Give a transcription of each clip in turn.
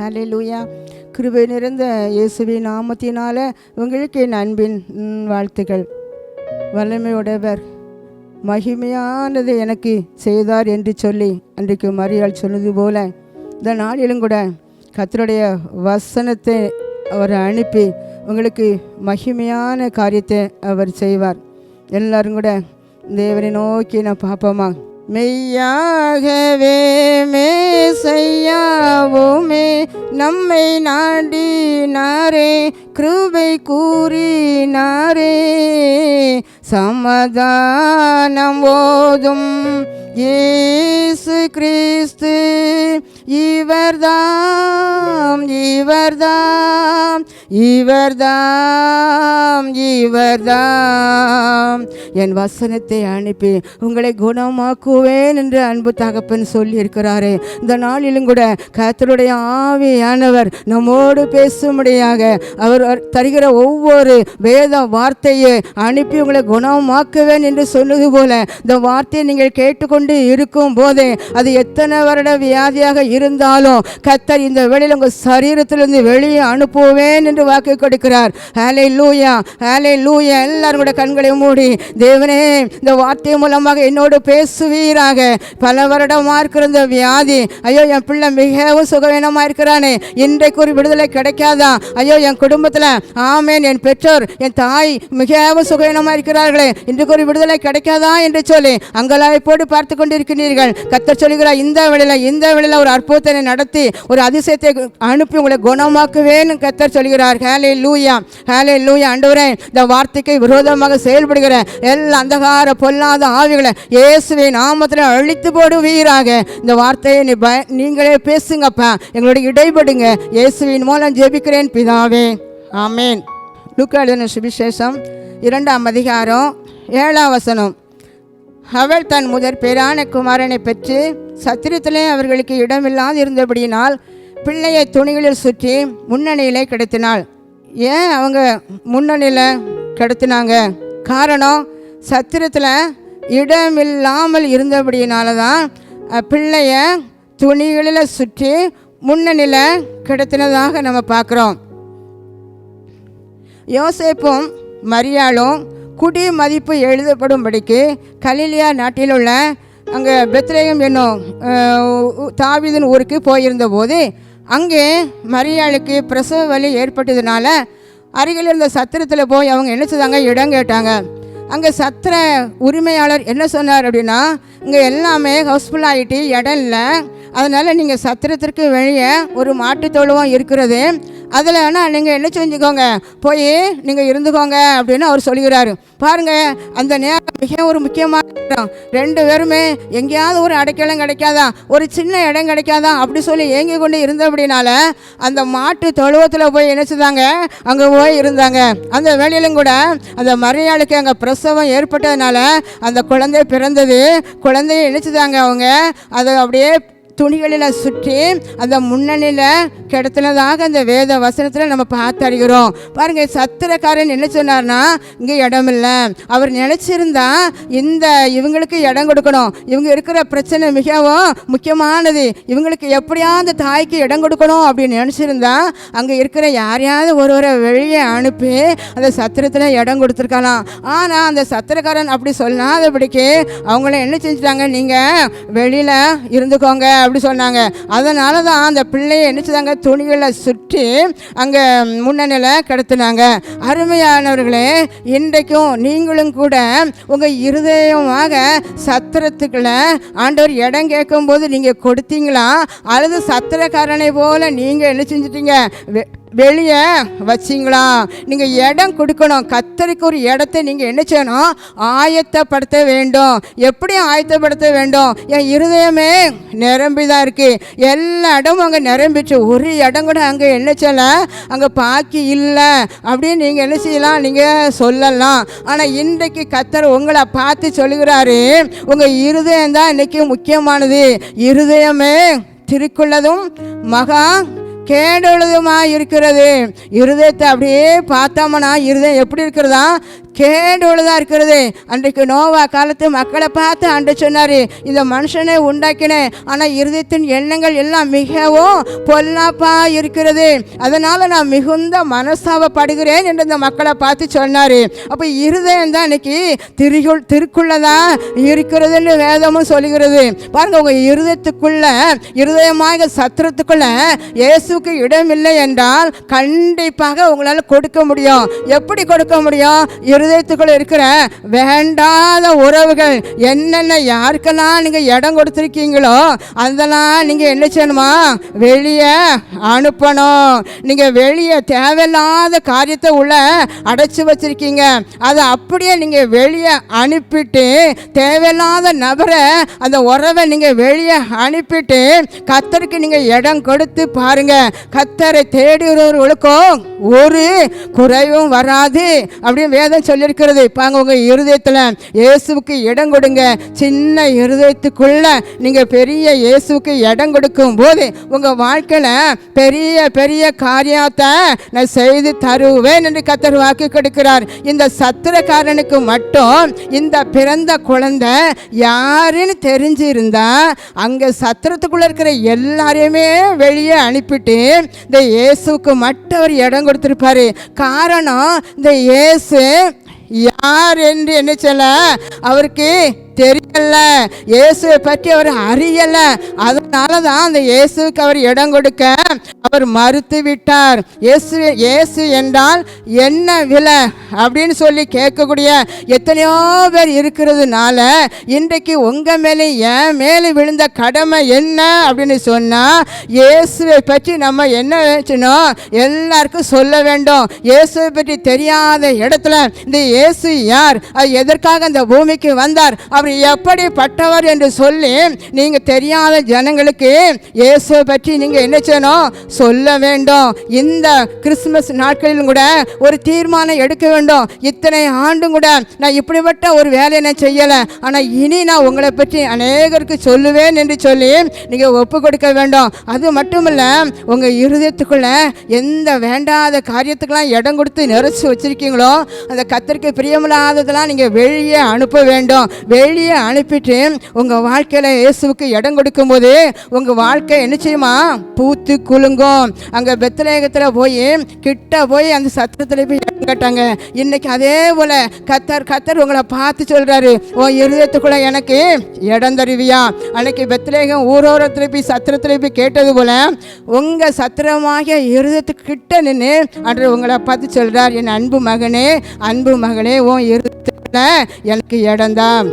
ஹல்லேலூயா. கிருபை நிறைந்த இயேசுவின் நாமத்தினால உங்களுக்கு என் அன்பின் வாழ்த்துக்கள். வல்லமையுடையவர் மகிமையானது எனக்கு செய்தார் என்று சொல்லி அன்றைக்கு மரியாள் சொன்னது போல இந்த நாளிலும் கூட கர்த்தருடைய வசனத்தை அவர் அனுப்பி உங்களுக்கு மகிமையான காரியத்தை அவர் செய்வார். எல்லாரும் கூட தேவனை நோக்கி நான் பார்ப்போமா? மெய்யாகவே மேசையாவுமே நம்மை நாடினாரே, கிருபை கூறினாரே, சமாதானம் ஓதும் இயேசு கிறிஸ்து இவர்தாம் இவர்தாம் இவர்தாம் இவர்தாம் என் வசனத்தை அனுப்பி உங்களை குணமாக்குவேன் என்று அன்பு தகப்பன் சொல்லியிருக்கிறாரே. இந்த நாளிலும் கூட கர்த்தருடைய ஆவியானவர் நம்மோடு பேசும்படியாக அவர் தருகிற ஒவ்வொரு வேத வார்த்தையை அனுப்பி உங்களை குணமாக்குவேன் என்று சொன்னது போல இந்த வார்த்தையை நீங்கள் கேட்டுக்கொண்டு இருக்கும் போதே அது எத்தனை வருட வியாதியாக இருந்தாலும் கர்த்தர் இந்த வேளையில் உங்கள் சரீரத்திலிருந்து வெளியே அனுப்புவேன் என்று வாக்கு கொடுக்கிறார். ஹல்லேலூயா, ஹல்லேலூயா. எல்லாரும் கூட கண்களை மூடி தேவனே இந்த வார்த்தை மூலமாக என்னோடு பேசுவீராக. பல வருடமாக இருக்கிற இந்த வியாதி, ஐயோ என் பிள்ளை மிகவும் சுகவீனமாக இருக்கிறானே, இன்றைக்கு ஒரு விடுதலை கிடைக்காதா? ஐயோ என் குடும்பத்தில் ஆமேன் என் பெற்றோர் என் தாய் மிகவும் சுகவீனமாக இருக்கிறார்களே, இன்றைக்கு ஒரு விடுதலை கிடைக்காதா என்று சொல்லி அங்கலாய்ப்போடு பார்த்து கொண்டிருக்கிறீர்கள். கர்த்தர் சொல்கிறார் இந்த வேளையில் ஒரு அற்புதத்தை நடத்தி ஒரு அதிசயத்தை அனுப்பி உங்களை குணமாக்குவேன் கர்த்தர் சொல்கிறார். ஹல்லேலூயா, ஹல்லேலூயா. ஆண்டவரே இந்த வார்த்தைக்கு விரோதமாக செயல்படுகிற எல்லா அந்தகார பொல்லாத ஆவிகளை இயேசுவின் நாமத்தில் அழித்து போடுவீராக. இந்த வார்த்தையை நீங்களே பேசுங்கப்பா, எங்களோட இடைபடுங்க. இயேசுவின் மூலம் ஜெபிக்கிறேன் பிதாவே, ஆமேன். லூக்கா எழுதின சுவிசேஷம் 2ஆம் அதிகாரம் 7ஆம் வசனம். அவள் தன் முதற் பேரான குமாரனை பெற்று சத்திரத்திலே அவர்களுக்கு இடமில்லாது இருந்தபடியினால் பிள்ளையை துணிகளில் சுற்றி முன்னணியிலே கிடத்தினாள். ஏன் அவங்க முன்னணியில் கிடத்தினாங்க? காரணம், சத்திரத்தில் இடமில்லாமல் இருந்தபடியினால தான் பிள்ளைய துணிகளில் சுற்றி முன்னணியில் கிடத்தினதாக நம்ம பார்க்குறோம். யோசேப்பும் மரியாளும் குடி மதிப்பு எழுதப்படும்படிக்கு கலிலியா நாட்டில் உள்ள அங்கே பெத்லெகேம் என்னும் தாவீதின் ஊருக்கு போயிருந்த போது அங்கே மரியாளுக்கு பிரசவ வலி ஏற்பட்டதுனால அருகில் இருந்த சத்திரத்தில் போய் அவங்க என்ன செய்தாங்க? இடம் கேட்டாங்க. அங்கே சத்திர உரிமையாளர் என்ன சொன்னார் அப்படின்னா, இங்கே எல்லாமே ஹவுஸ்ஃபுல் ஆகிட்டு இடம் இல்லை, அதனால் நீங்கள் சத்திரத்திற்கு வெளியே ஒரு மாட்டு தொழுவம் இருக்கிறது, அதில் வேணால் நீங்கள் என்ன செஞ்சுக்கோங்க, போய் நீங்கள் இருந்துக்கோங்க அப்படின்னு அவர் சொல்கிறாரு. பாருங்கள், அந்த நேரம் மிக ஒரு முக்கியமான நேரம். 2 பேருமே எங்கேயாவது ஒரு அடைக்கலம் கிடைக்காதா, ஒரு சின்ன இடம் கிடைக்காதா அப்படி சொல்லி ஏங்கி கொண்டு இருந்தபடினால அந்த மாட்டு தொழுவத்தில் போய் என்ன செய்தாங்க? அங்கே போய் இருந்தாங்க. அந்த வேளையிலும் கூட அந்த மரியாளுக்கு அங்கே பிரசவம் ஏற்பட்டதுனால அந்த குழந்தை பிறந்தது. குழந்தைய என்ன செய்தாங்க? அவங்க அதை அப்படியே துணிகளில் சுற்றி அந்த முன்னணியில் கிடத்தினதாக அந்த வேத வசனத்தில் நம்ம பார்த்து அறிகிறோம். பாருங்கள், சத்திரக்காரன் என்ன சொன்னார்னா, இங்கே இடம் இல்லை. அவர் நினச்சிருந்தா இவங்களுக்கு இடம் கொடுக்கணும், இவங்க இருக்கிற பிரச்சனை மிகவும் முக்கியமானது, இவங்களுக்கு எப்படியாவது தாய்க்கு இடம் கொடுக்கணும் அப்படின்னு நினச்சிருந்தா அங்கே இருக்கிற யாரையாவது ஒருவரை வெளியே அனுப்பி அந்த சத்திரத்தில் இடம் கொடுத்துருக்கலாம். ஆனால் அந்த சத்திரக்காரன் அப்படி சொல்லாதபடிக்கு அவங்கள என்ன செஞ்சுட்டாங்க? நீங்கள் வெளியில் இருந்துக்கோங்க அப்படி சொன்னாங்க. அதனால தான் அந்த பிள்ளையை என்ன செய்தாங்க? துணிகளை சுற்றி அங்கே முன்னணியில் கிடத்தினாங்க. அருமையானவர்களே, இன்றைக்கும் நீங்களும் கூட உங்கள் இருதயமாக சத்திரத்துக்குள்ள ஆண்டவர் இடம் கேட்கும்போது நீங்கள் கொடுத்தீங்களா, அல்லது சத்திரக்காரனை போல நீங்கள் என்ன செஞ்சிட்டீங்க? வெளியே வச்சிங்களா? நீங்கள் இடம் கொடுக்கணும். கர்த்தருக்கு ஒரு இடத்தை நீங்கள் என்ன செய்யணும்? ஆயத்தப்படுத்த வேண்டும். எப்படி ஆயத்தப்படுத்த வேண்டும்? என் இருதயமே நிரம்பிதான் இருக்குது, எல்லா இடமும் அங்கே நிரம்பிச்சு, ஒரு இடம் கூட அங்கே என்ன செய்யல, அங்கே பாக்கி இல்லை அப்படின்னு நீங்கள் என்ன செய்யலாம்? நீங்கள் சொல்லலாம். ஆனால் இன்றைக்கு கர்த்தர் உங்களை பார்த்து சொல்லுகிறாரு, உங்கள் இருதயம் தான் இன்றைக்கி முக்கியமானது. இருதயமே திருக்குள்ளதும் மகா கேடுள்ளதுமா இருக்கிறது. இருதயத்தை அப்படியே பார்த்தோம்னா இருதயம் எப்படி இருக்கிறதா? கேடுள்ளதாக இருக்கிறது. அன்றைக்கு நோவா காலத்து மக்களை பார்த்து ஆண்டவர் சொன்னார், இந்த மனுஷனை உண்டாக்கினேன், ஆனால் இருதயத்தின் எண்ணங்கள் எல்லாம் மிகவும் பொல்லாப்பாக இருக்கிறது, அதனால் நான் மிகுந்த மனஸ்தாபப்படுகிறேன் என்று இந்த மக்களை பார்த்து சொன்னார். அப்போ இருதயம் தான் இன்னைக்கு திருக்குள்ளதான் இருக்கிறதுன்னு வேதமும் சொல்லுகிறது. பாருங்க, உங்கள் இருதயத்துக்குள்ள இருதயமாக சத்திரத்துக்குள்ள இயேசுக்கு இடமில்லை என்றால் கண்டிப்பாக உங்களால் கொடுக்க முடியும். எப்படி கொடுக்க முடியும்? இருதயத்துக்குள்ள இருக்கிற வேண்டாத உறவுகள் என்னென்ன யாருக்கெல்லாம் நீங்க இடம் கொடுத்துருக்கீங்களோ அதெல்லாம் நீங்க என்ன செய்யணுமா? வெளியே அனுப்பணும். நீங்க வெளியே தேவையில்லாத காரியத்தை உள்ள அடைச்சி வச்சிருக்கீங்க, அதை அப்படியே நீங்க வெளியே அனுப்பிட்டு தேவையில்லாத நபரை அந்த உறவை நீங்க வெளியே அனுப்பிட்டு கர்த்தருக்கு நீங்க இடம் கொடுத்து பாருங்க. கர்த்தரை தேடுகிறவர்களுக்கும் ஒரு குறைவும் வராது அப்படின்னு வேதம் சொல்லியிருக்கிறது. பாங்க, உங்க இருதயத்தில் இயேசுவுக்கு இடம் கொடுங்க. சின்ன இருதயத்துக்குள்ள நீங்க பெரிய இயேசுவுக்கு இடம் கொடுக்கும் போது உங்க வாழ்க்கையில பெரிய பெரிய காரியத்தை நான் செய்து தருவேன் என்று கர்த்தர் வாக்கு கொடுக்கிறார். இந்த சத்திரக்காரனுக்கு மட்டும் இந்த பிறந்த குழந்தை யாருன்னு தெரிஞ்சிருந்தா அங்க சத்திரத்துக்குள்ள இருக்கிற எல்லாரையுமே வெளியே அனுப்பிட்டு இந்த இயேசுக்கு மட்டும் அவர் இடம் கொடுத்திருப்பாரு. காரணம், இந்த இயேசு யார் என்று என்ன சொல்ல அவருக்கு தெரியல, இயேசுவை பற்றி அவர் அறியல. அதனால தான் அந்த இயேசுக்கு அவர் இடம் கொடுக்க அவர் மறுத்து விட்டார். இயேசு என்றால் என்ன விலை அப்படின்னு சொல்லி கேட்கக்கூடிய எத்தனையோ பேர் இருக்கிறதுனால இன்றைக்கு உங்க மேலே என் மேலே விழுந்த கடமை என்ன அப்படின்னு சொன்னா, இயேசுவை பற்றி நம்ம என்ன வச்சணும்? எல்லாருக்கும் சொல்ல வேண்டும். இயேசுவை பற்றி தெரியாத இடத்துல இந்த இயேசு யார், அது எதற்காக அந்த பூமிக்கு வந்தார், அவர் எப்படிப்பட்டவர் என்று சொல்லி நீங்க தெரியாத ஜனங்களுக்கு இயேசுவை பற்றி நீங்க என்ன செய்யணும்? சொல்ல வேண்டும். இந்த கிறிஸ்துமஸ் நாட்களிலும் கூட ஒரு தீர்மானம் எடுக்க வேண்டும். இத்தனை ஆண்டும் கூட நான் இப்படிப்பட்ட ஒரு வேலையை நான் செய்யலை, ஆனால் இனி நான் உங்களை பற்றி அநேகருக்கு சொல்லுவேன் என்று சொல்லி நீங்க ஒப்பு கொடுக்க வேண்டும். அது மட்டுமல்ல, உங்க இருதயத்துக்குள்ள எந்த வேண்டாத காரியத்துக்கெல்லாம் இடம் கொடுத்து நிறைச்சி வச்சிருக்கீங்களோ அந்த கர்த்தருக்கு பிரியமில்லாததெல்லாம் நீங்க வெளியே அனுப்ப வேண்டும். வெளியே அனுப்பிட்டு உங்க வாழ்க்கையில இயேசுவுக்கு இடம் கொடுக்கும் போது உங்க வாழ்க்கை என்ன செய்யுமா? பூத்து குலுங்கும். அங்க பெத்லகேத்துல போய் கிட்ட போய் அந்த சத்திரத்துல போய் கேட்டாங்க. இன்னைக்கு அதே போல கர்த்தர் உங்களை பார்த்து சொல்றாரு, உன் இருதயத்துக்குள்ள எனக்கு இடம் தருவியா? அன்னைக்கு பெத்லகேம் ஊரோரத்துல போய் சத்திரத்துல போய் கேட்டது போல உங்க சத்திரமாக இருதயத்துக்கு கிட்ட நின்று அன்று உங்களை பார்த்து சொல்றார், என் அன்பு மகனே அன்பு மகளே, உன் இருதயத்துக்குள்ள எனக்கு இடம்தான்.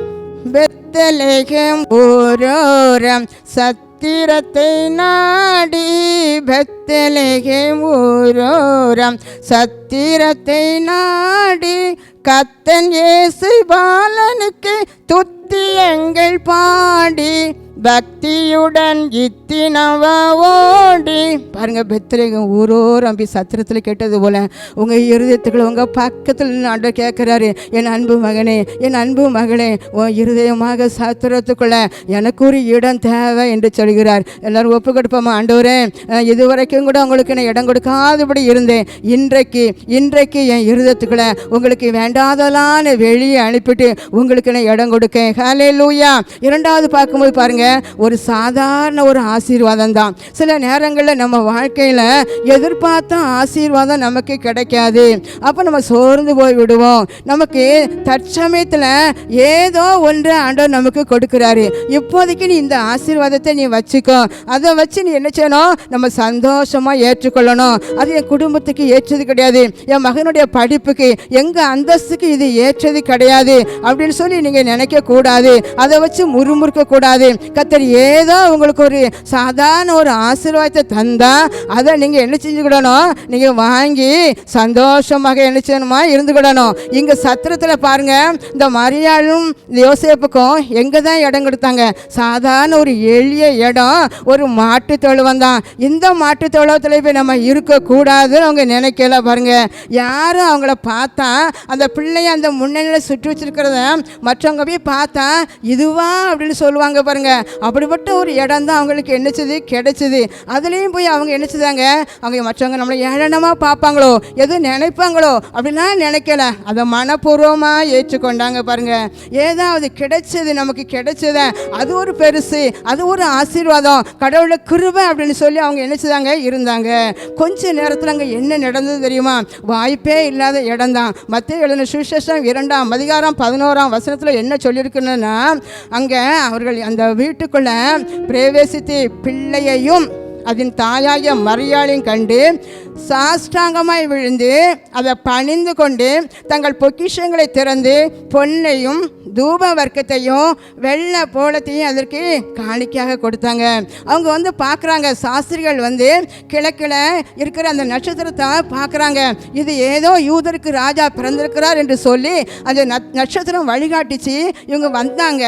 பெத்லகேம் ஊரோரம் சத்திரத்தை நாடி, பெத்லகேம் ஊரோரம் சத்திரத்தை நாடி, கர்த்தன் இயேசு பாலனுக்கு துத்தியங்கள் பாடி, பக்தியுடன் இத்தினவ ஓடி. பாருங்க, பெத்லகேம் ஊரோரம் சத்திரத்தில் கேட்டது போல உங்க இருதயத்துக்குள்ள உங்க பக்கத்தில் ஆண்டவர் கேட்கிறாரு, என் அன்பு மகனே என் அன்பு மகளே, உன் இருதயமாக சத்திரத்துக்குள்ள எனக்கு ஒரு இடம் தேவை என்று சொல்கிறார். எல்லாரும் ஒப்பு கொடுப்போமா? ஆண்டவரே, இதுவரைக்கும் கூட உங்களுக்கு நான் இடம் கொடுக்காதபடி இருந்தேன், இன்றைக்கு என் இருதயத்துக்குள்ள உங்களுக்கு வேண்டாதெல்லாம் வெளியே அனுப்பிட்டு உங்களுக்கு நான் இடம் கொடுக்கேன். ஹல்லேலூயா. இரண்டாவது பார்க்கும்போது பாருங்க, ஒரு சாதாரண ஒரு ஆசீர்வாதம் தான். சில நேரங்களில் நம்ம வாழ்க்கையில் எதிர்பார்த்த ஆசீர்வாதம் நமக்கு கிடைக்காது. அப்போ நம்ம சோர்ந்து போய் விடுவோம். நமக்கு தற்சமயத்தில் ஏதோ ஒன்று ஆண்டவர் நமக்கு கொடுக்குறாரு. இப்போதைக்கு நீ இந்த ஆசீர்வாதத்தை நீ வச்சுக்கோ, அதை வச்சு நீ என்ன செய்யணும்? நம்ம சந்தோஷமாக ஏற்றுக்கொள்ளணும். அது என் குடும்பத்துக்கு ஏற்றது கிடையாது, என் மகனுடைய படிப்புக்கு எங்கள் அந்தஸ்துக்கு இது ஏற்றது கிடையாது அப்படின்னு சொல்லி நீங்கள் நினைக்கக்கூடாது. அதை வச்சு முறுமுறுக்க கூடாது. கர்த்தர் ஏதோ உங்களுக்கு ஒரு சாதாரண ஒரு ஆசீர்வாதத்தை தந்தா அதை நீங்கள் என்ன செஞ்சுக்கிடணும்? நீங்கள் வாங்கி சந்தோஷமாக என்ன செய்யணுமா? இருந்துக்கிடணும். இங்கே சத்திரத்தில் பாருங்க, இந்த மரியாளும் யோசேப்புக்கும் எங்கே தான் இடம் கொடுத்தாங்க? சாதாரண ஒரு எளிய இடம், ஒரு மாட்டு தொழுவம் தான். இந்த மாட்டு தொழுவத்தில் போய் நம்ம இருக்கக்கூடாதுன்னு அவங்க நினைக்கல. பாருங்க, யாரும் அவங்கள பார்த்தா அந்த பிள்ளைய அந்த முன்னணியில் சுற்றி வச்சிருக்கிறத மற்றவங்க போய் பார்த்தா இதுவா அப்படின்னு சொல்லுவாங்க. பாருங்க, அப்படிப்பட்ட ஒரு இடம் தான் அவங்களுக்கு என்னச்சுது கிடைச்சிது. அதுலேயும் போய் அவங்க என்னச்சுதாங்க, அவங்க மற்றவங்க நம்மளை ஏளனமாக பார்ப்பாங்களோ, எதுவும் நினைப்பாங்களோ அப்படிலாம் நினைக்கல. அதை மனப்பூர்வமாக ஏற்றுக்கொண்டாங்க. பாருங்கள், ஏதாவது கிடைச்சது, நமக்கு கிடைச்சத அது ஒரு பெருசு, அது ஒரு ஆசீர்வாதம், கடவுளை கிருபை அப்படின்னு சொல்லி அவங்க என்னச்சுதாங்க இருந்தாங்க. கொஞ்ச நேரத்தில் அங்கே என்ன நடந்தது தெரியுமா? வாய்ப்பே இல்லாத இடம் தான். மத்தேயு எழுதின சுவிசேஷம் 2ஆம் அதிகாரம் 11ஆம் வசனத்தில் என்ன சொல்லியிருக்குன்னா, அங்கே அவர்கள் அந்த வீட்டுக்குள்ளே பிரவேசித்து பிள்ளையையும் அதன் தாயாகிய மரியாளையும் கண்டு சாஷ்டாங்கமாய் விழுந்து அதை பணிந்து கொண்டு தங்கள் பொக்கிஷங்களை திறந்து பொன்னையும் தூப வர்க்கத்தையும் வெள்ளை போலத்தையும் அதற்கு காணிக்கையாக கொடுத்தாங்க. அவங்க வந்து பார்க்குறாங்க, சாஸ்திரிகள் வந்து கிழக்கில் இருக்கிற அந்த நட்சத்திரத்தை பார்க்குறாங்க. இது ஏதோ யூதருக்கு ராஜா பிறந்திருக்கிறார் என்று சொல்லி அந்த நட்சத்திரம் வழிகாட்டிச்சு. இவங்க வந்தாங்க.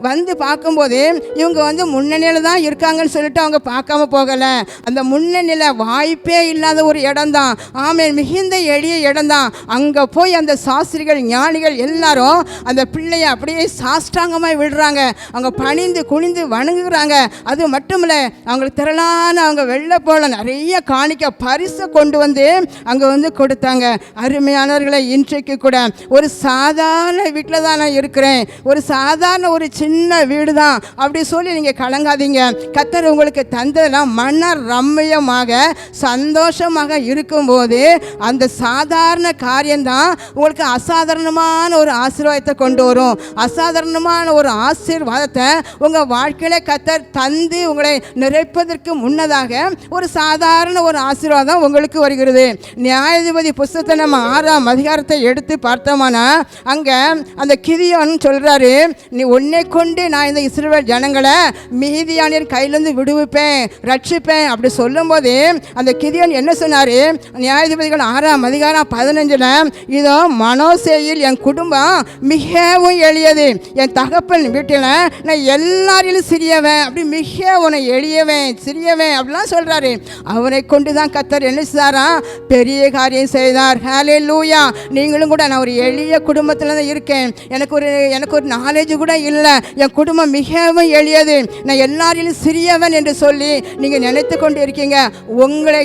வந்து பார்க்கும்போது இவங்க வந்து முன்னணியில் தான் இருக்காங்கன்னு சொல்லிட்டு அவங்க பார்க்காம போகலை. அந்த முன்னணியில் வாய்ப்பே இல்லாத ஒரு இடம்தான். ஆமென், மிகுந்த எளிய இடம்தான். அங்கே போய் அந்த சாஸ்திரிகள் ஞானிகள் எல்லாரும் அந்த பிள்ளையை அப்படியே சாஷ்டாங்கமாய் விடுறாங்க. அவங்க பணிந்து குனிந்து வணங்குகிறாங்க. அது மட்டும் இல்லை, அவங்களுக்கு திரளான அவங்க வெள்ளை போல நிறைய காணிக்க பரிசை கொண்டு வந்து அங்கே வந்து கொடுத்தாங்க. அருமையானவர்களை, இன்றைக்கு கூட ஒரு சாதாரண வீட்டில் தான் நான் இருக்கிறேன், ஒரு சாதாரண ஒரு சின்ன வீடு தான் அப்படி சொல்லி நீங்கள் கலங்காதீங்க. கர்த்தர் உங்களுக்கு தந்ததெல்லாம் மன ரம்மியமாக சந்தோஷமாக இருக்கும்போது அந்த சாதாரண காரியம்தான் உங்களுக்கு அசாதாரணமான ஒரு ஆசீர்வாதத்தை கொண்டு வரும். அசாதாரணமான ஒரு ஆசீர்வாதத்தை உங்கள் வாழ்க்கையில கர்த்தர் தந்து உங்களை நிறைப்பதற்கு முன்னதாக ஒரு சாதாரண ஒரு ஆசீர்வாதம் உங்களுக்கு வருகிறது. நியாயாதிபதி புஸ்தகத்தை நம்ம 6ஆம் அதிகாரத்தை எடுத்து பார்த்தோம்னா அங்கே அந்த கிதியோன் சொல்கிறாரு, நீ உன்னை கொண்டு நான் இந்த இஸ்ரவேல் ஜனங்களை மீதியானியர் கையிலேருந்து விடுவிப்பேன், ரட்சிப்பேன் அப்படி சொல்லும்போது அந்த கிதியோன் என்ன சொன்னார்? நியாயாதிபதிகள் 6ஆம் அதிகாரம் 15 இதோ மனோசேயில் என் குடும்பம் மிகவும் எளியது, என் தகப்பன் வீட்டில் நான் எல்லாரிலும் சிறியவன், அப்படி மிக உன்னை எளியவன் சிறியவன் அப்படிலாம் சொல்கிறாரு. அவனை கொண்டு தான் கர்த்தர் என்ன செய்தாரா? பெரிய காரியம் செய்தார். ஹல்லேலூயா. நீங்களும் கூட நான் ஒரு எளிய குடும்பத்தில் தான் இருக்கேன், எனக்கு ஒரு நாலேஜ் கூட இல்லை, என் குடும்பம் மிகவும் எளியது, நான் எல்லாரிலும் சிறியவன் என்று சொல்லி நீங்கள் நினைத்து கொண்டு இருக்கீங்க. உங்களை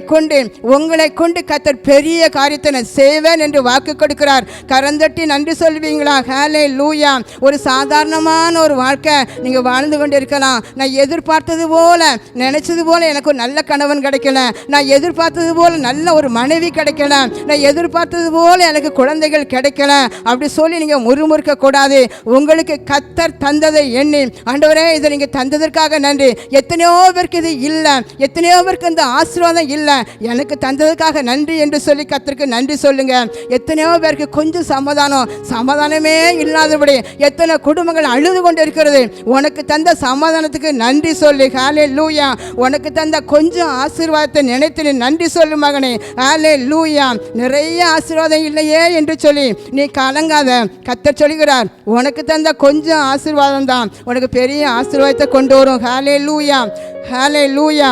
கொண்டு கர்த்தர் பெரிய காரியத்தை நான் செய்வேன் என்று வாக்கு கொடுக்கிறார். கரந்தட்டி நன்றி சொல்வீங்களா? ஹல்லேலூயா. ஒரு சாதாரணமான ஒரு வாழ்க்கை நீங்கள் வாழ்ந்து கொண்டு இருக்கலாம். நான் எதிர்பார்த்தது போல நினைச்சது போல எனக்கு ஒரு நல்ல கணவன் கிடைக்கல, நான் எதிர்பார்த்தது போல நல்ல ஒரு மனைவி கிடைக்கல, நான் எதிர்பார்த்தது போல எனக்கு குழந்தைகள் கிடைக்கல அப்படி சொல்லி நீங்கள் முறுமுறுக்க கூடாது. உங்களுக்கு கர்த்தர் தந்ததை எண்ணி, ஆண்டவரே இதை நீங்கள் தந்ததற்காக நன்றி, எத்தனையோ பேருக்கு இது இல்லை, எத்தனையோ பேருக்கு இந்த ஆசீர்வாதம் இல்லை, எனக்கு தந்ததுக்காக நன்றி என்று சொல்லி கர்த்தருக்கு நன்றி சொல்லுங்க. எத்தனையோ பேருக்கு கொஞ்சம் சமாதானமே இல்லாதபடி எத்தனை குடும்பங்கள் அழுது கொண்டு இருக்கிறது. உனக்கு தந்த சமாதானத்துக்கு நன்றி சொல்லு. ஹல்லேலூயா. உனக்கு தந்த கொஞ்சம் ஆசீர்வாதத்தை நினைத்து நீ நன்றி சொல்லு மகனே. ஹல்லேலூயா. நிறைய ஆசீர்வாதம் இல்லையே என்று சொல்லி நீ கலங்காத. கர்த்தர் சொல்கிறார், உனக்கு தந்த கொஞ்சம் ஆசீர்வாதம் தான் உனக்கு பெரிய ஆசீர்வாதத்தை கொண்டு வரும். ஹல்லேலூயா. ஹல்லேலூயா.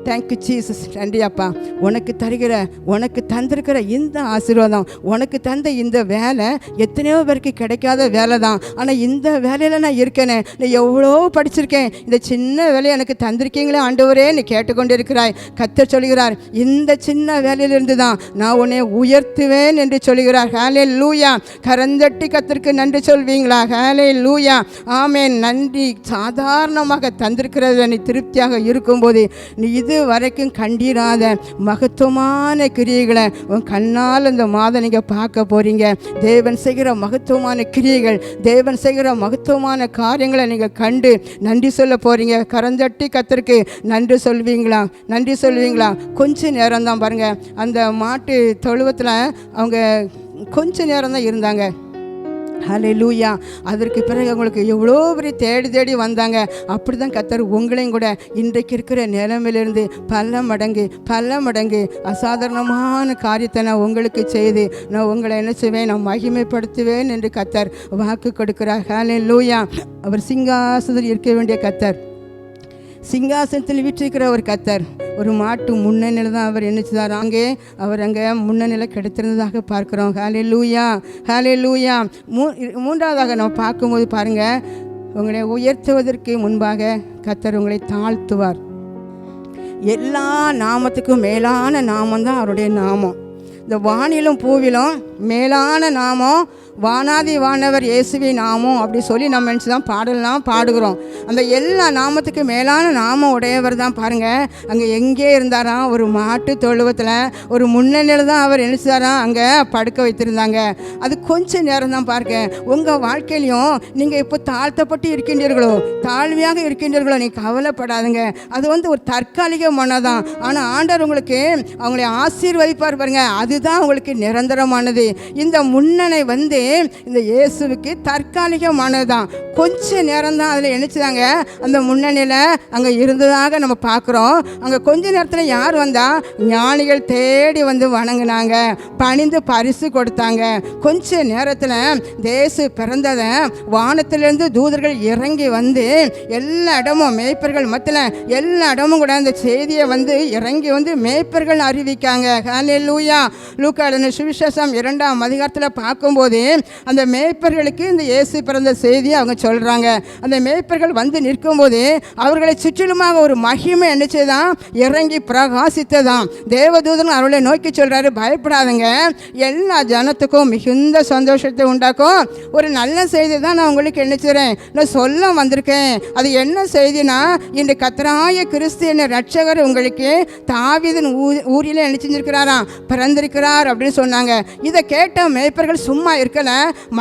Thank you Jesus. நன்றி அப்பா. உனக்கு தந்திருக்கிற இந்த ஆசீர்வாதம், உனக்கு தந்த இந்த வேலை எத்தனையோ பேருக்கு கிடைக்காத வேலை தான். ஆனால் இந்த வேலையில் நான் இருக்கேனே, நீ எவ்வளோ படிச்சிருக்கேன், இந்த சின்ன வேலையை எனக்கு தந்திருக்கீங்களே ஆண்டவரே நீ கேட்டுக்கொண்டு இருக்கிறாய். கர்த்தர் சொல்கிறார், இந்த சின்ன வேலையிலிருந்து தான் நான் உன்னை உயர்த்துவேன் என்று சொல்கிறார். ஹல்லேலூயா. கரந்தட்டி கர்த்தருக்கு நன்றி சொல்வீங்களா? ஹல்லேலூயா. ஆமென். நன்றி. சாதாரணமாக தந்திருக்கிறது நீ திருப்தியாக இருக்கும்போது நீ இது வரைக்கும் கண்டிராத மகத்துவமான கிரியைகளை உன் கண்ணால் இந்த மாதம் நீங்கள் பார்க்க போகிறீங்க. தேவன் செய்கிற மகத்துவமான கிரியைகள், தேவன் செய்கிற மகத்துவமான காரியங்களை நீங்கள் கண்டு நன்றி சொல்ல போகிறீங்க. கரந்தட்டி கர்த்தருக்கு நன்றி சொல்வீங்களா? கொஞ்ச நேரம் தான் பாருங்கள், அந்த மாட்டு தொழுவத்தில் அவங்க கொஞ்ச நேரம் தான் இருந்தாங்க. ஹல்லேலூயா. அதற்கு பிறகு அவங்களுக்கு எவ்வளோ பெரிய தேடி வந்தாங்க. அப்படி தான் கர்த்தர் உங்களையும் கூட இன்றைக்கு இருக்கிற நிலைமையிலிருந்து பல மடங்கு அசாதாரணமான காரியத்தை நான் உங்களுக்கு செய்து நான் உங்களை என்ன செய்வேன், நான் மகிமைப்படுத்துவேன் என்று கர்த்தர் வாக்கு கொடுக்கிறார். ஹல்லேலூயா. அவர் சிங்காசனத்தில் இருக்க வேண்டிய கர்த்தர், சிங்காசனத்தில் வீற்றிருக்கிற ஒரு கர்த்தர் ஒரு மாட்டு முன்னணியில் தான் அவர் என்னச்சுதார், அங்கே முன்னணியில் கிடைத்திருந்ததாக பார்க்குறோம். ஹல்லேலூயா. மூன்றாவதாக நம்ம பார்க்கும்போது பாருங்கள், உங்களை உயர்த்துவதற்கு முன்பாக கர்த்தர் உங்களை தாழ்த்துவார். எல்லா நாமத்துக்கும் மேலான நாமம்தான் அவருடைய நாமம். இந்த வானிலும் பூவிலும் மேலான நாமம் வானாதி வானவர் இயேசுவின் நாமம் அப்படி சொல்லி நம்ம நினச்சி தான் பாடலாம் பாடுகிறோம். அந்த எல்லா நாமத்துக்கு மேலான நாமம் உடையவர் தான் பாருங்கள். அங்கே எங்கே இருந்தாராம்? ஒரு மாட்டு தொழுவத்தில் ஒரு முன்னணியில் தான் அவர் நினச்சாராம் அங்கே படுக்க வைத்திருந்தாங்க. அது கொஞ்ச நேரம் தான் பாருங்க. உங்கள் வாழ்க்கையிலையும் நீங்கள் இப்போ தாழ்த்தப்பட்டு இருக்கின்றீர்களோ, தாழ்மையாக இருக்கின்றீர்களோ, நீங்கள் கவலைப்படாதுங்க. அது ஒரு தற்காலிக மனதான். ஆனால் ஆண்டவர் உங்களுக்கு அவங்களை ஆசீர்வதிப்பார் பாருங்க. அதுதான் உங்களுக்கு நிரந்தரமானது. இந்த முன்னணை இந்த இயேசுவுக்கு தற்காலிகமானதுதான். கொஞ்ச நேரம் தான் அதில் நினைச்சுதாங்க அந்த முன்னணியில் அங்கே இருந்ததாக நம்ம பார்க்குறோம். அங்கே கொஞ்ச நேரத்தில் யார் வந்தா? ஞானிகள் தேடி வந்து வணங்கினாங்க, பணிந்து பரிசு கொடுத்தாங்க. கொஞ்ச நேரத்தில் தேசு பிறந்ததை வானத்திலிருந்து தூதர்கள் இறங்கி வந்து எல்லா இடமும் மேய்ப்பர்கள் மத்தியில் எல்லா இடமும் கூட அந்த செய்தியை இறங்கி மேய்ப்பர்கள் அறிவிக்காங்க. ஹல்லேலூயா. லூக்கா சுவிசேஷம் 2ஆம் அதிகாரத்தில் பார்க்கும்போது அந்த மேய்ப்பர்களுக்கு இந்த இயேசு பிறந்த செய்தியை அவங்க சொல்கிறாங்க. அந்த மேய்ப்பர்கள் நிற்கும்போது அவர்களை சுற்றிலுமாக ஒரு மகிமை என்னச்சுதான் இறங்கி பிரகாசித்ததாம். தேவதூதன் அவர்களை நோக்கி சொல்கிறாரு, பயப்படாதுங்க, எல்லா ஜனத்துக்கும் மிகுந்த சந்தோஷத்தை உண்டாக்கும் ஒரு நல்ல செய்தி தான் நான் உங்களுக்கு என்னச்சுறேன், நான் சொல்ல வந்திருக்கேன். அது என்ன செய்தினா, இன்று கர்த்தராகிய கிறிஸ்து என்ற ரட்சகர் உங்களுக்கு தாவீதின் ஊரில் என்ன செஞ்சிருக்கிறாராம், பிறந்திருக்கிறார் அப்படின்னு சொன்னாங்க. இதை கேட்ட மேய்ப்பர்கள் சும்மா இருக்கல,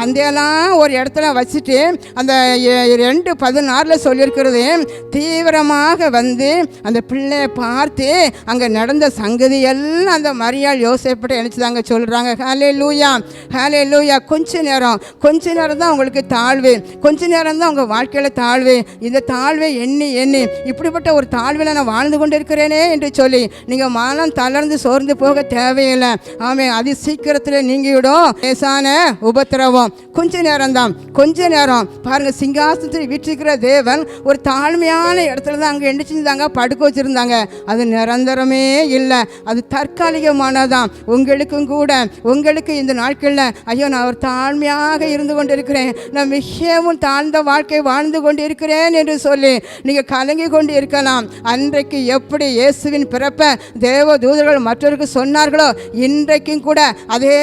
மந்தையெல்லாம் ஒரு இடத்துல வச்சுட்டு அந்த 2:16 சொல்லியிருக்கிறது, தீவிரமாக அந்த பிள்ளையை பார்த்து அங்கே நடந்த சங்கதி எல்லாம் அந்த மரியாள் யோசேப்பிட்ட நினைச்சுதாங்க சொல்கிறாங்க. ஹல்லேலூயா, ஹல்லேலூயா. கொஞ்ச நேரம் தான் உங்களுக்கு தாழ்வு, கொஞ்ச நேரம் தான் உங்கள் வாழ்க்கையில் தாழ்வு. இந்த தாழ்வை எண்ணி இப்படிப்பட்ட ஒரு தாழ்வில் நான் வாழ்ந்து கொண்டு இருக்கிறேனே என்று சொல்லி நீங்கள் மனம் தளர்ந்து சோர்ந்து போக தேவையில்லை. ஆமே, அது சீக்கிரத்தில் நீங்கிவிடும். லேசான உபத்திரவம் கொஞ்ச நேரம் பாருங்க. சிங்காசனத்தில் வீற்றிருக்கிற தேவன் ஒரு தாழ்மையான இடத்துல தான் அங்கே என்ன செஞ்சாங்க, படுக்க வச்சிருந்தாங்க. அது நிரந்தரமே இல்லை, அது தற்காலிகமானதான். உங்களுக்கு இந்த நாட்களில் ஐயோ நான் ஒரு தாழ்மையாக இருந்து கொண்டு இருக்கிறேன், நான் மிகவும் தாழ்ந்த வாழ்க்கை வாழ்ந்து கொண்டு இருக்கிறேன் என்று சொல்லி நீங்கள் கலங்கி கொண்டு இருக்கலாம். அன்றைக்கு எப்படி இயேசுவின் பிறப்பை தேவதூதர்கள் மற்றவருக்கு சொன்னார்களோ, இன்றைக்கும் கூட அதே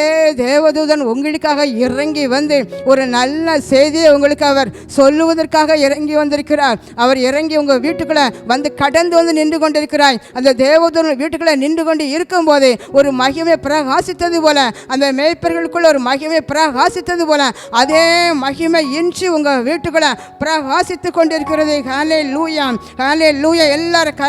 தேவதூதன் உங்களுக்காக இறங்கி ஒரு நல்ல செய்தியை உங்களுக்கு அவர் சொல்லுவதற்காக இறங்கி வந்திருக்கிறார். அவர் இறங்கி உங்க வீட்டுக்குள்ள கடந்து நின்று கொண்டிருக்கிறார். அந்த தேவதூதன் வீட்டுக்குள்ள நின்று கொண்டு இருக்கும் போது ஒரு மகிமை பிரகாசித்தது போல, அந்த மேய்ப்பர்களுக்குள்ள ஒரு மகிமை பிரகாசித்தது போல, அதே மகிமை இன்றி உங்க வீட்டுக்குள்ள பிரகாசித்து கொண்டிருக்கிறது. ஹல்லேலூயா, ஹல்லேலூயா. எல்லாரும்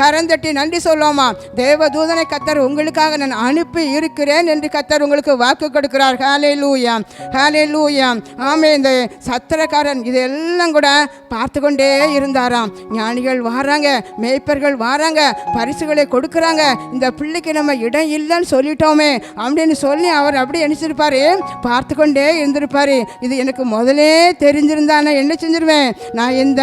கரந்தட்டி நன்றி சொல்லுவோமா? தேவதூதனை கர்த்தர் உங்களுக்காக நான் அனுப்பி இருக்கிறேன் என்று கர்த்தர் உங்களுக்கு வாக்கு கொடுக்கிறார். ஹல்லேலூயா, ஹல்லேலூயா. ஆமே. இந்த சத்திரக்காரன் இதெல்லாம் கூட பார்த்து கொண்டே இருந்தாராம். ஞானிகள் வாராங்க, மேய்ப்பர்கள் வாராங்க, பரிசுகளை கொடுக்குறாங்க. இந்த பிள்ளைக்கு நம்ம இடம் இல்லைன்னு சொல்லிட்டோமே அப்படின்னு சொல்லி அவர் அப்படி நினைச்சிருப்பாரு, பார்த்து கொண்டே இருந்திருப்பாரு. இது எனக்கு முதலே தெரிஞ்சிருந்தா நான் என்ன செஞ்சிருவேன், நான் இந்த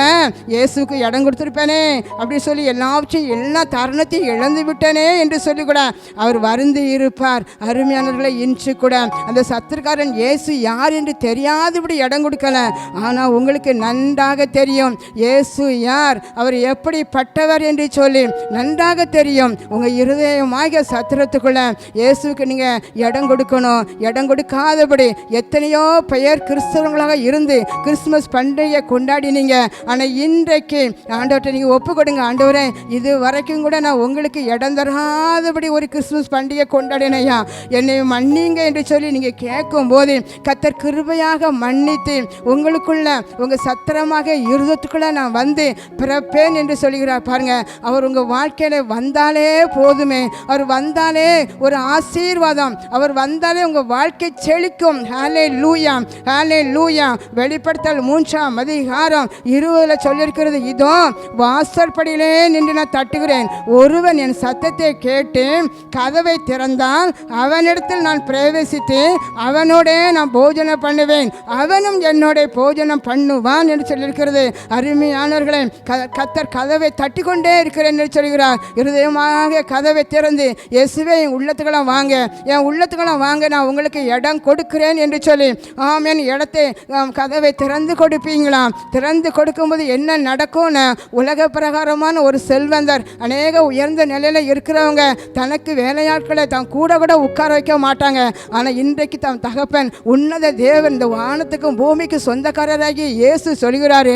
இயேசுக்கு இடம் கொடுத்துருப்பேனே அப்படி சொல்லி எல்லா தருணத்தையும் இழந்து விட்டேனே என்று சொல்லி கூட அவர் வருந்தி இருப்பார். அருமையானவர்களை, இன்று கூட அந்த சத்திரக்காரன் இயேசு யார் என்று தெரியாதபடி இடம் கொடுக்கல. ஆனால் உங்களுக்கு நன்றாக தெரியும் இயேசு யார், அவர் எப்படிப்பட்டவர் என்று சொல்லி நன்றாக தெரியும். உங்கள் இருதயமாக சத்திரத்துக்குள்ள இயேசுக்கு நீங்கள் இடம் கொடுக்கணும். இடம் கொடுக்காதபடி எத்தனையோ பெயர் கிறிஸ்தவங்களாக இருந்து கிறிஸ்துமஸ் பண்டிகையை கொண்டாடினீங்க. ஆனால் இன்றைக்கு ஆண்டவர்கிட்ட நீங்கள் ஒப்பு கொடுங்க, ஆண்டவரே இது வரைக்கும் கூட நான் உங்களுக்கு இடம் தராதபடி ஒரு கிறிஸ்துமஸ் பண்டிகை கொண்டாடினையா, என்னை மன்னிங்க என்று சொல்லி நீங்கள் கேட்கும் போது கர்த்தர் கிருபையாக மன்னித்து உங்களுக்குள்ள உங்கள் சத்திரமாக இருதத்துக்குள்ள நான் பிறப்பேன் என்று சொல்கிறார். பாருங்க, அவர் உங்கள் வாழ்க்கையில வந்தாலே போதுமே, அவர் வந்தாலே ஒரு ஆசீர்வாதம், அவர் வந்தாலே உங்கள் வாழ்க்கை செழிக்கும். ஹல்லேலூயா, ஹல்லேலூயா. வெளிப்படுத்தல் 3ஆம் அதிகாரம் 20 சொல்லியிருக்கிறது, இதோ வாசற்படியிலே நின்று நான் தட்டுகிறேன், ஒருவன் என் சத்தத்தை கேட்டு கதவை திறந்தால் அவனிடத்தில் நான் பிரவேசித்து அவன் அவனோட நான் போஜனம் பண்ணுவேன், அவனும் என்னோட போஜனம் பண்ணுவான் என்று சொல்லியிருக்கிறது. அருமையானவர்களே, கர்த்தர் கதவை தட்டி கொண்டே இருக்கிறேன் என்று சொல்கிறார். இருதயமாக கதவை திறந்து, இயேசுவே என் உள்ளத்துக்கெல்லாம் வாங்க, என் உள்ளத்துக்கெல்லாம் வாங்க, நான் உங்களுக்கு இடம் கொடுக்கிறேன் என்று சொல்லி ஆமென் இடத்தை கதவை திறந்து கொடுப்பீங்களாம். திறந்து கொடுக்கும்போது என்ன நடக்கும்னு, உலக பிரகாரமான ஒரு செல்வந்தர், அநேக உயர்ந்த நிலையில் இருக்கிறவங்க தனக்கு வேலையாட்களை தான் கூட உட்கார வைக்க மாட்டாங்க. ஆனால் இன்றைக்கு தன் தகப்பன் உன்னத தேவன், இந்த வானத்துக்கும் பூமிக்கு சொந்தக்காரராகி இயேசு சொல்கிறாரு,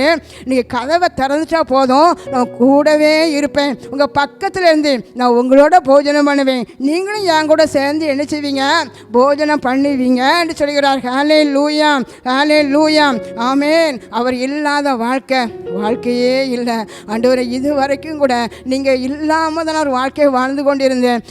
நீங்கள் கதவை திறந்துட்டா போதும், நான் கூடவே இருப்பேன், உங்கள் பக்கத்தில் இருந்து நான் உங்களோட போஜனம் பண்ணுவேன், நீங்களும் என் கூட சேர்ந்து என்ன செய்வீங்க, போஜனம் பண்ணுவீங்க என்று சொல்கிறார். ஹல்லேலூயா, ஹல்லேலூயா, ஆமென். அவர் இல்லாத வாழ்க்கையே இல்லை ஆண்டவரே. இது வரைக்கும் கூட நீங்கள் இல்லாமல் தான் ஒரு வாழ்க்கையை வாழ்ந்து கொண்டிருந்தேன்.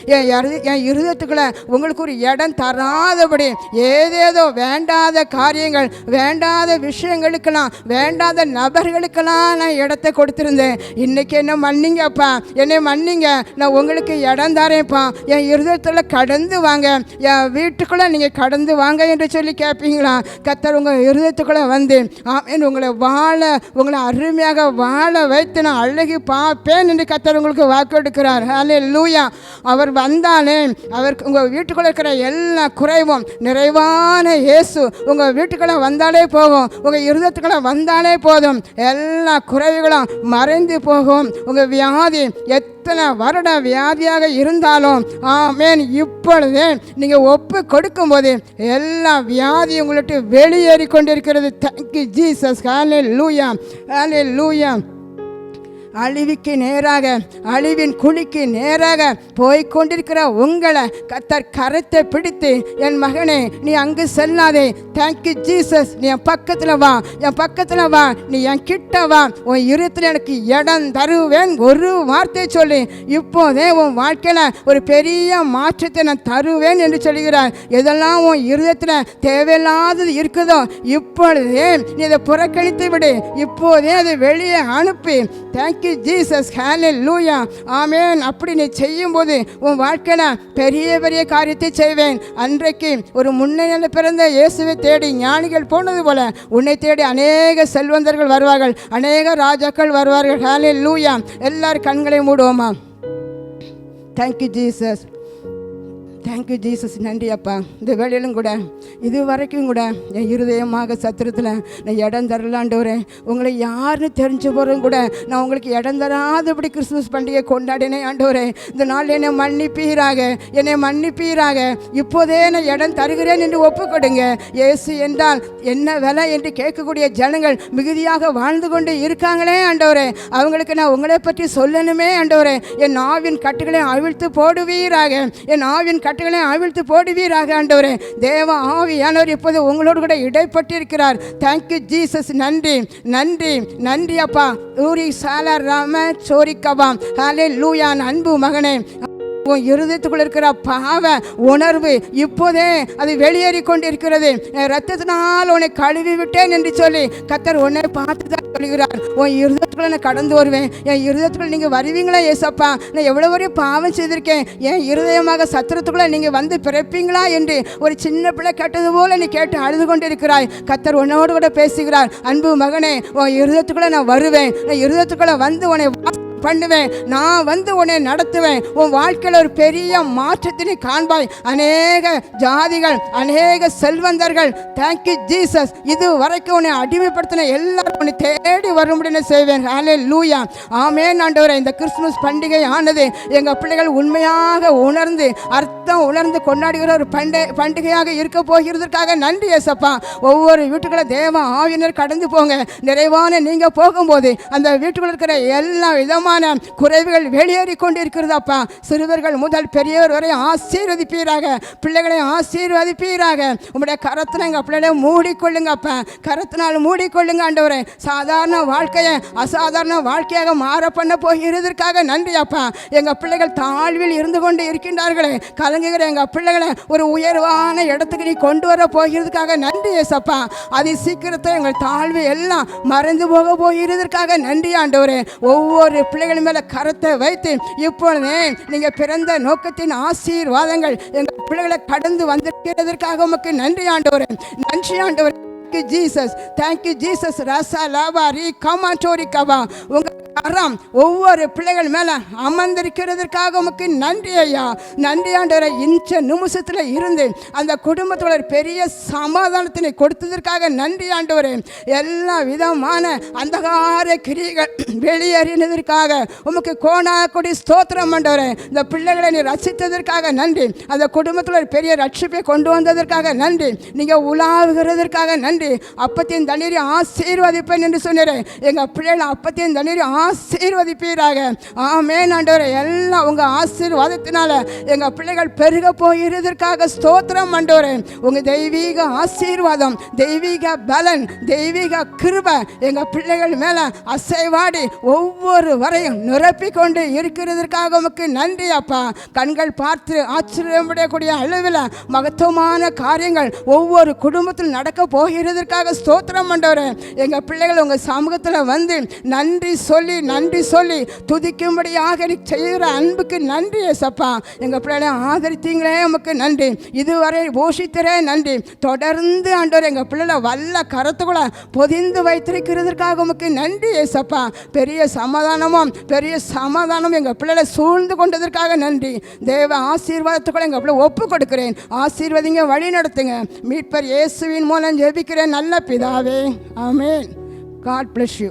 என் இருதயத்துக்குள்ள உங்களுக்கு ஒரு இடம் தராதபடி ஏதேதோ வேண்டாத காரியங்கள், வேண்டாத விஷயங்களுக்கெல்லாம், வேண்டாத நபர்களுக்கெல்லாம் நான் இடத்தை கொடுத்துருந்தேன். இன்றைக்கி என்ன மன்னிங்கப்பா, என்னை மன்னிங்க, நான் உங்களுக்கு இடம் தரேன்ப்பா, என் இருதயத்தில் கடந்து வாங்க, என் வீட்டுக்குள்ளே நீங்கள் கடந்து வாங்க என்று சொல்லி கேட்பீங்களா? கர்த்தர் உங்கள் இருதயத்துக்குள்ளே வந்து ஆமென் உங்களை அருமையாக வாழ வைத்து நான் அழகி பார்ப்பேன் என்று கர்த்தர் உங்களுக்கு வாக்கு எடுக்கிறார். ஹல்லேலூயா. அவர் வந்தாலே அவர் உங்கள் வீட்டுக்குள்ளே இருக்கிற எல்லா குறைவும் நிறைவான இயேசு உங்கள் வீட்டுக்குள்ளே வந்தாலே போகும், உங்கள் இருதயத்துக்குள்ளே வந்தாலே போதும், எல்லா குறைவுகளும் மறைந்து போகும். உங்கள் வியாதி எத்தனை வருட வியாதியாக இருந்தாலும் ஆமென் இப்பொழுது நீங்கள் ஒப்பு கொடுக்கும்போது எல்லா வியாதியும் உங்கள்கிட்ட வெளியேறி கொண்டிருக்கிறது. Thank you Jesus. Hallelujah, hallelujah. அழிவுக்கு நேராக, அழிவின் குழிக்கு நேராக போய்கொண்டிருக்கிற உங்களை கர்த்தர் கரத்தை பிடித்து, என் மகனே நீ அங்கு செல்லாதே, தேங்க்யூ ஜீசஸ், நீ என் பக்கத்தில் வா, என் பக்கத்தில் வா, நீ என் கிட்ட வா, உன் இருத்தில் எனக்கு இடம் தருவேன் ஒரு வார்த்தை சொல்லி இப்போதே உன் வாழ்க்கையில் ஒரு பெரிய மாற்றத்தை நான் தருவேன் என்று சொல்கிறார். எதெல்லாம் உன் இருதயத்தில் தேவையில்லாதது இருக்குதோ இப்பொழுதே நீ அதை புறக்கணித்து விடு, இப்போதே அதை வெளியே அனுப்பி. Thank you Jesus. Hallelujah, amen. அப்படி நீ செய்யும்போது உன் வாழ்க்கையில் பெரிய பெரிய காரியத்தை செய்வேன். அன்றைக்கு ஒரு முன்னையில் பிறந்த இயேசுவை தேடி ஞானிகள் போனது போல உன்னை தேடி அநேக செல்வந்தர்கள் வருவார்கள், அநேக ராஜாக்கள் வருவார்கள். ஹல்லேலூயா. எல்லாரும் கண்களை மூடுவோமா? Thank you Jesus, thank you Jesus. நன்றி அப்பா. இந்த வேளையிலும் கூட இது வரைக்கும் கூட என் இருதயமாக சத்திரத்தில் நான் இடம் தரலாண்டவரே, உங்களை யாருன்னு தெரிஞ்ச போகிறோம் கூட நான் உங்களுக்கு இடம் தராதபடி கிறிஸ்துமஸ் பண்டிகை கொண்டாடினேன் ஆண்டவரே. இந்த நாள் என்னை மன்னிப்பீராக, என்னை மன்னிப்பீராக. இப்போதே நான் இடம் தருகிறேன் என்று ஒப்புக்கொடுங்க. இயேசு என்றால் என்ன விலை என்று கேட்கக்கூடிய ஜனங்கள் மிகுதியாக வாழ்ந்து கொண்டு இருக்காங்களே ஆண்டவரே, அவங்களுக்கு நான் உங்களை பற்றி சொல்லணுமே ஆண்டவரே. என் ஆவின் கட்டுகளை அவிழ்த்து போடுவீராக, என் ஆவின் கட்டுகளை அவிழ்த்து போடுவீராக ஆண்டவரே. தேவ ஆவியானவர் இப்போது உங்களோடு கூட இடைப்பட்டிருக்கிறார். Thank you Jesus. நன்றி, நன்றி, நன்றி அப்பா. ஊரி சால ராம சோரிக்கவாம். ஹல்லேலூயா. அன்பு மகனே, உன் இருதயத்துக்குள்ள இருக்கிற பாவ உணர்வு இப்போதே அது வெளியேறி கொண்டிருக்கிறது. ரத்தத்தினால் உன்னை கழுவி விட்டேன் என்று சொல்லி கர்த்தர் உன்னை பார்த்து தான் சொல்கிறார். உன் இருதயத்துக்குள்ள நான் கடந்து வருவேன், என் இருதயத்துக்குள்ள நீங்கள் வருவீங்களா ஏசப்பா, நான் எவ்வளோ வரையும் பாவம் செய்திருக்கேன், என் இருதயமாக சத்திரத்துக்குள்ள நீங்கள் வந்து பிறப்பீங்களா என்று ஒரு சின்ன பிள்ளை கேட்டது போல நீ கேட்டு அழுது கொண்டிருக்கிறாய். கர்த்தர் உன்னோடு கூட பேசுகிறார். அன்பு மகனே, உன் இருதயத்துக்குள்ள நான் வருவேன், நான் இருதயத்துக்குள்ள வந்து உன்னை பண்ணுவேன், நான் வந்து உன்னை நடத்துவேன். உன் வாழ்க்கையில் ஒரு பெரிய மாற்றத்தினை காண்பாய். அநேக ஜாதிகள், அநேக செல்வந்தர்கள் தேங்க்யூ ஜீசஸ் இது வரைக்கும் உன்னை அடிமைப்படுத்தின எல்லாரும் உன்னை தேடி வரும்படி செய்வேன். ஹல்லேலூயா, ஆமென் ஆண்டவரே. இந்த கிறிஸ்துமஸ் பண்டிகை ஆனது எங்கள் பிள்ளைகள் உண்மையாக உணர்ந்து அர்த்தம் உணர்ந்து கொண்டாடுகிற ஒரு பண்டிகையாக இருக்க போகிறதுக்காக நன்றி ஏசப்பா. ஒவ்வொரு வீட்டுக்குள்ள தேவ ஆவியினர் கடந்து போங்க. நிறைவான நீங்கள் போகும்போது அந்த வீட்டுக்குள்ள இருக்கிற எல்லா விதமான குறைவுகள் வெளியேறி கொண்டிருக்கிறதாப்பா. சிறுவர்கள் முதல் பெரியவர் வரை ஆசீர்வதிப்பீராக, பிள்ளைகளை ஆசீர்வதிப்பீராக. உங்களுடைய கரத்தில் எங்கள் பிள்ளைகளை மூடிக்கொள்ளுங்கப்பா, கரத்தினால் மூடிக்கொள்ளுங்க ஆண்டவரே. சாதாரண வாழ்க்கையை அசாதாரண வாழ்க்கையாக மாற பண்ண போகிறதற்காக நன்றி அப்பா. எங்கள் பிள்ளைகள் தாழ்வில் இருந்து கொண்டு இருக்கின்றார்களே, கலங்குகிற எங்கள் பிள்ளைகளை ஒரு உயர்வான இடத்துக்கு நீ கொண்டு வர போகிறதுக்காக நன்றி ஏசப்பா. அது சீக்கிரத்தை எங்கள் தாழ்வு எல்லாம் மறைந்து போக போகிறதற்காக நன்றி ஆண்டவரே. ஒவ்வொரு பிள்ளைகள் மேலே கரத்தை வைத்து இப்பொழுதே நீங்கள் பிறந்த நோக்கத்தின் ஆசீர்வாதங்கள் எங்கள் பிள்ளைகளை கடந்து வந்திருக்கிறதற்காக உமக்கு நன்றி ஆண்டவரே, நன்றி ஆண்டவரே. Jesus, thank you Jesus. ரசா லாபாரி கமாட்டோரி கபா, உங்க கரம் ஒவ்வொரு பிள்ளைகள் மேல அமர்ந்திருக்கிறதற்காக உமக்கு நன்றி ஐயா, நன்றி ஆண்டவரே. இந்த நிமிஷத்துல இருந்து அந்த குடும்பத்தோட பெரிய சமாதானத்தினை கொடுத்ததற்காக நன்றி ஆண்டவரே. எல்லா விதமான அந்தகார கிரிகள் வெளியேறினதற்காக உமக்கு கோணாக்குடி ஸ்தோத்திரம் ஆண்டவரே. இந்த பிள்ளைகளை நீ ரசித்ததற்காக நன்றி, அந்த குடும்பத்தில் ஒரு பெரிய ரட்சிப்பை கொண்டு வந்ததற்காக நன்றி, நீங்க உலாவுகிறதற்காக நன்றி. அப்பத்தின் தண்ணீரை ஆசீர்வதிப்பேன் என்று சொன்னேன். எங்கள் பிள்ளைகள் அப்பத்தின் தண்ணீரை ஆசீர்வதிப்பீராக. ஆமென் ஆண்டவரே. எல்லாம் உங்கள் ஆசீர்வாதத்தினால எங்கள் பிள்ளைகள் பெருக போகிறதற்காக ஸ்தோத்திரம் ஆண்டவரே. உங்கள் தெய்வீக ஆசீர்வாதம், தெய்வீக பலன், தெய்வீக கிருபை எங்கள் பிள்ளைகள் மேலே அசைவாடி ஒவ்வொரு வரையும் நிரப்பி கொண்டு இருக்கிறதற்காக உமக்கு நன்றி அப்பா. கண்கள் பார்த்து ஆச்சரியப்படக்கூடிய அளவில் மகத்துவமான காரியங்கள் ஒவ்வொரு குடும்பத்தில் நடக்க போகிறதற்காக ஸ்தோத்திரம் ஆண்டவரே. எங்கள் பிள்ளைகள் உங்கள் சமூகத்தில் வந்து நன்றி சொல்லி துதிக்கும்படியாக நீ செய்கிற அன்புக்கு நன்றி ஏசப்பா. எங்கள் பிள்ளைகளை ஆதரித்தீங்களே உமக்கு நன்றி, இதுவரை போஷித்தரே நன்றி. தொடர்ந்து ஆண்டவர் எங்கள் பிள்ளைகளை வல்ல கரத்துக்குள்ள பொதிந்து வைத்திருக்கிறதற்காக உமக்கு நன்றி ஏசப்பா. பெரிய சமாதானம் எங்கள் பிள்ளைகளை சூழ்ந்து கொண்டதற்காக நன்றி. தேவ ஆசீர்வாதத்துக்குள்ள எங்கள் பிள்ளை ஒப்பு கொடுக்கிறேன். ஆசீர்வதிங்க, வழி நடத்துங்க. மீட்பர் இயேசுவின் மூலம் ஜெபிக்கிறேன் நல்ல பிதாவே, ஆமென். God bless you.